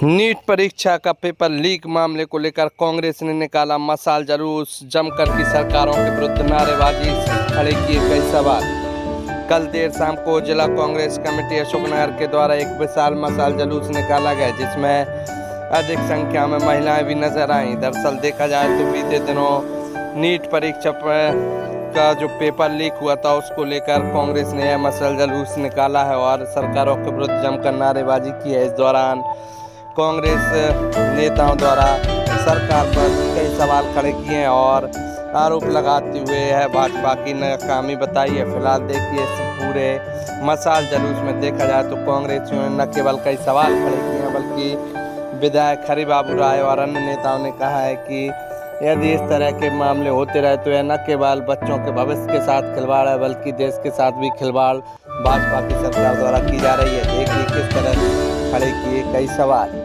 NEET परीक्षा का paper leak मामले को लेकर कांग्रेस ने निकाला मशाल जुलूस, जमकर की सरकारों के विरुद्ध नारेबाजी से खड़े किए कई सवाल। कल देर शाम को जिला कांग्रेस कमेटी अशोकनगर के द्वारा एक विशाल मशाल जुलूस निकाला गया, जिसमें अधिक संख्या में महिलाएं भी नजर आईं। दरअसल देखा जाए तो बीते दिनों नीट परीक्षा का जो पेपर लीक हुआ था उसको लेकर कांग्रेस ने यह मशाल जुलूस निकाला है और सरकारों के विरुद्ध जमकर नारेबाजी की है। इस दौरान कांग्रेस नेताओं द्वारा सरकार पर कई सवाल खड़े किए हैं और आरोप लगाते हुए है भाजपा की नाकामी बताई है। फिलहाल देखिए इस पूरे मशाल जुलूस में देखा जाए तो कांग्रेसियों ने न केवल कई सवाल खड़े किए हैं बल्कि विधायक हरिबाबू राय और अन्य नेताओं ने कहा है कि यदि इस तरह के मामले होते रहे तो यह न केवल बच्चों के भविष्य के साथ खिलवाड़ है बल्कि देश के साथ भी खिलवाड़ भाजपा की सरकार द्वारा की जा रही है। देखिए किस तरह खड़े किए कई सवाल।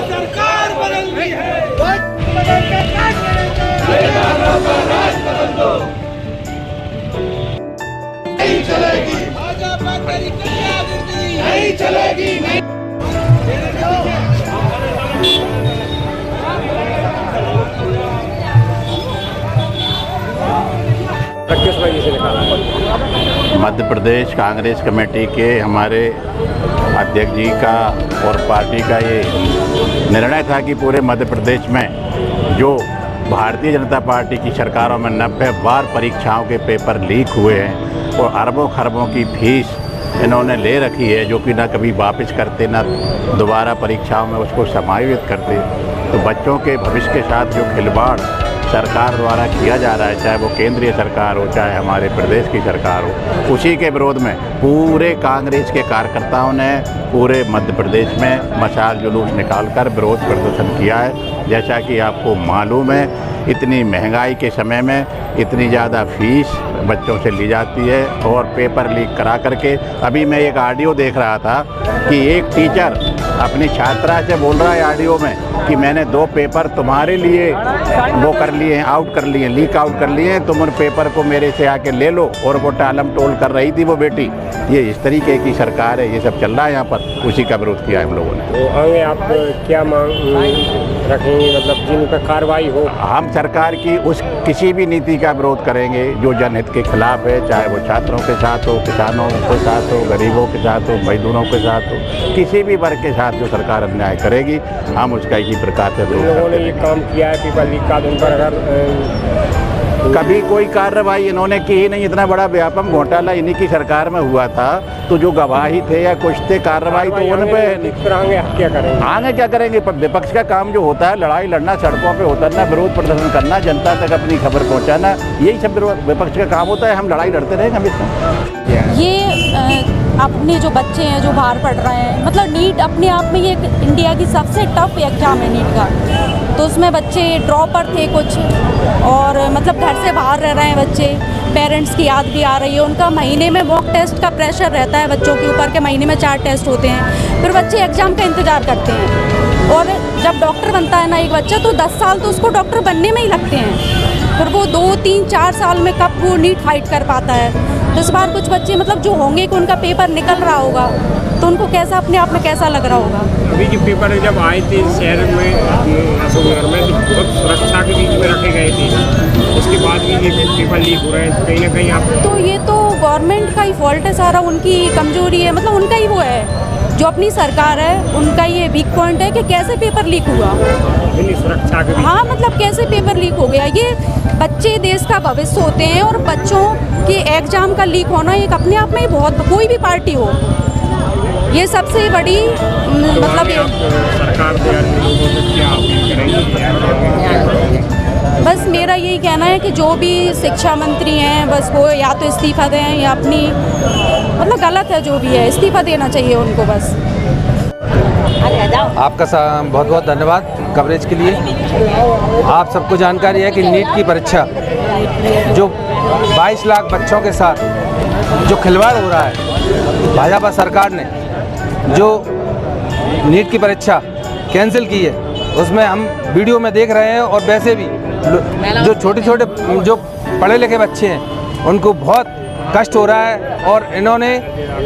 सरकार बदल रही है, नहीं चलेगी, भाजपा तेरी गुंडागर्दी नहीं चलेगी। मध्य प्रदेश कांग्रेस कमेटी के हमारे अध्यक्ष जी का और पार्टी का ये निर्णय था कि पूरे मध्य प्रदेश में जो भारतीय जनता पार्टी की सरकारों में 90 बार परीक्षाओं के पेपर लीक हुए हैं और अरबों खरबों की फीस इन्होंने ले रखी है, जो कि ना कभी वापस करते ना दोबारा परीक्षाओं में उसको समायोजित करते। तो बच्चों के भविष्य के साथ जो खिलवाड़ सरकार द्वारा किया जा रहा है, चाहे वो केंद्रीय सरकार हो चाहे हमारे प्रदेश की सरकार हो, उसी के विरोध में पूरे कांग्रेस के कार्यकर्ताओं ने पूरे मध्य प्रदेश में मशाल जुलूस निकालकर विरोध प्रदर्शन किया है। जैसा कि आपको मालूम है, इतनी महंगाई के समय में इतनी ज़्यादा फीस बच्चों से ली जाती है और पेपर लीक करा करके अभी मैं एक ऑडियो देख रहा था कि एक टीचर अपनी छात्रा से बोल रहा है ऑडियो में कि मैंने 2 पेपर तुम्हारे लिए वो कर लिए हैं, आउट कर लिए, लीक आउट कर लिए हैं, तुम उन पेपर को मेरे से आके ले लो। और वो टालम टोल कर रही थी वो बेटी। ये इस तरीके की सरकार है, ये सब चल रहा है यहाँ पर, उसी का विरोध किया है हम लोगों ने। तो आगे आप क्या मांग रखेंगे, मतलब जिन पर कार्रवाई हो? हम सरकार की उस किसी भी नीति का विरोध करेंगे जो जनहित के खिलाफ है, चाहे वो छात्रों के साथ हो, किसानों के साथ हो, गरीबों के साथ हो, मजदूरों के साथ हो, किसी भी वर्ग के साथ जो सरकार अन्याय करेगी हम उसका इसी प्रकार से विरोध लोगों ने ये काम किया है पेपर लीक का, उन पर अगर कभी कोई कार्रवाई इन्होंने की ही नहीं। इतना बड़ा व्यापक घोटाला इन्हीं की सरकार में हुआ था, तो जो गवाही थे या कुछ थे कार्रवाई तो उन पे आगे क्या करेंगे? आगे क्या करेंगे? विपक्ष का काम जो होता है लड़ाई लड़ना, सड़कों पे उतरना, विरोध प्रदर्शन करना, जनता तक अपनी खबर पहुंचाना, यही सब विपक्ष का काम होता है। हम लड़ाई लड़ते रहेंगे हमेशा। ये अपने जो बच्चे हैं जो बाहर पढ़ रहे हैं, मतलब नीट अपने आप में ये इंडिया की सबसे टफ एग्जाम है नीट का, तो उसमें बच्चे ड्रॉपर थे कुछ और मतलब घर से बाहर रह रहे हैं बच्चे, पेरेंट्स की याद भी आ रही है। उनका महीने में मॉक टेस्ट का प्रेशर रहता है बच्चों के ऊपर के, महीने में 4 टेस्ट होते हैं, फिर बच्चे एग्ज़ाम का इंतज़ार करते हैं। और जब डॉक्टर बनता है ना एक बच्चा, तो 10 साल तो उसको डॉक्टर बनने में ही लगते हैं, फिर वो 2, 3, 4 साल में कब वो नीट फाइट कर पाता है। तो इस बार कुछ बच्चे मतलब जो होंगे कि उनका पेपर निकल रहा होगा तो उनको कैसा अपने आप में कैसा लग रहा होगा। अभी जो पेपर जब आए थे शहर में अशोकनगर में तो बहुत सुरक्षा के बीच में रखे गए थे, उसके बाद भी ये पेपर लीक हो रहे हैं कहीं ना कहीं। आप तो ये तो गवर्नमेंट का ही फॉल्ट है सारा, उनकी कमजोरी है, मतलब उनका ही वो है, जो अपनी सरकार है उनका ये वीक पॉइंट है कि कैसे पेपर लीक हुआ। सुरक्षा के हाँ, मतलब कैसे पेपर लीक हो गया। ये बच्चे देश का भविष्य होते हैं और बच्चों के एग्जाम का लीक होना एक अपने आप में ही बहुत, कोई भी पार्टी हो, ये सबसे बड़ी मतलब ये सरकार बस मेरा यही कहना है कि जो भी शिक्षा मंत्री हैं बस वो या तो इस्तीफा दें या अपनी मतलब गलत है जो भी है, इस्तीफा देना चाहिए उनको बस। आपका बहुत बहुत धन्यवाद कवरेज के लिए। आप सबको जानकारी है कि नीट की परीक्षा जो 22 लाख बच्चों के साथ जो खिलवाड़ हो रहा है, भाजपा सरकार ने जो नीट की परीक्षा कैंसिल की है उसमें हम वीडियो में देख रहे हैं, और वैसे भी जो छोटे छोटे जो पढ़े लिखे बच्चे हैं उनको बहुत कष्ट हो रहा है। और इन्होंने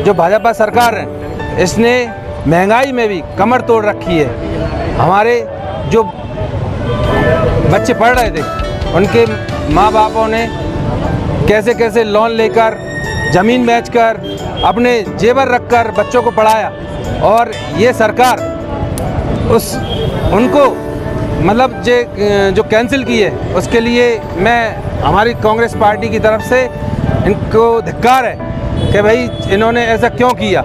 जो भाजपा सरकार है इसने महंगाई में भी कमर तोड़ रखी है। हमारे जो बच्चे पढ़ रहे थे उनके माँ बापों ने कैसे कैसे लोन लेकर, ज़मीन बेचकर, अपने जेवर रखकर बच्चों को पढ़ाया, और ये सरकार उनको मतलब जो कैंसिल की है उसके लिए मैं हमारी कांग्रेस पार्टी की तरफ से इनको धिक्कार है कि भाई इन्होंने ऐसा क्यों किया।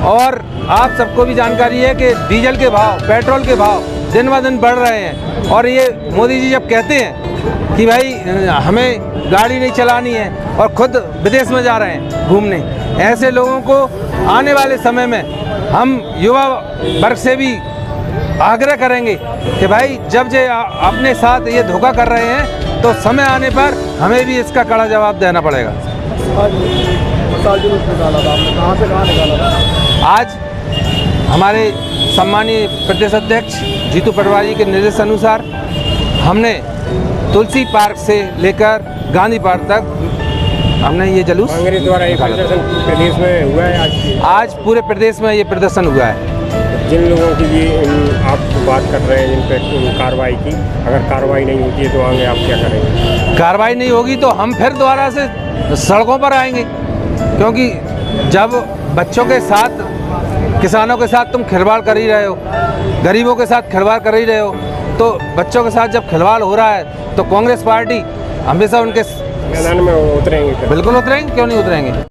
और आप सबको भी जानकारी है कि डीजल के भाव, पेट्रोल के भाव दिन ब दिन बढ़ रहे हैं, और ये मोदी जी जब कहते हैं कि भाई हमें गाड़ी नहीं चलानी है और खुद विदेश में जा रहे हैं घूमने, ऐसे लोगों को आने वाले समय में हम युवा वर्ग से भी आग्रह करेंगे कि भाई जब जे अपने साथ ये धोखा कर रहे हैं तो समय आने पर हमें भी इसका कड़ा जवाब देना पड़ेगा। आज हमारे सम्मानीय प्रदेश अध्यक्ष जीतू पटवारी के निर्देश अनुसार हमने तुलसी पार्क से लेकर गांधी पार्क तक हमने ये जुलूस कांग्रेस द्वारा ये प्रदर्शन प्रदेश में हुआ है। आज पूरे प्रदेश में ये प्रदर्शन हुआ है। जिन लोगों की ये आप बात कर रहे हैं जिन पर कार्रवाई की, अगर कार्रवाई नहीं होती है तो आगे आप क्या करेंगे? कार्रवाई नहीं होगी तो हम फिर दोबारा से सड़कों पर आएंगे, क्योंकि जब बच्चों के साथ, किसानों के साथ तुम खिलवाड़ कर ही रहे हो, गरीबों के साथ खिलवाड़ कर ही रहे हो, तो बच्चों के साथ जब खिलवाड़ हो रहा है तो कांग्रेस पार्टी हमेशा उनके मैदान में उतरेंगे। बिल्कुल उतरेंगे, क्यों नहीं उतरेंगे।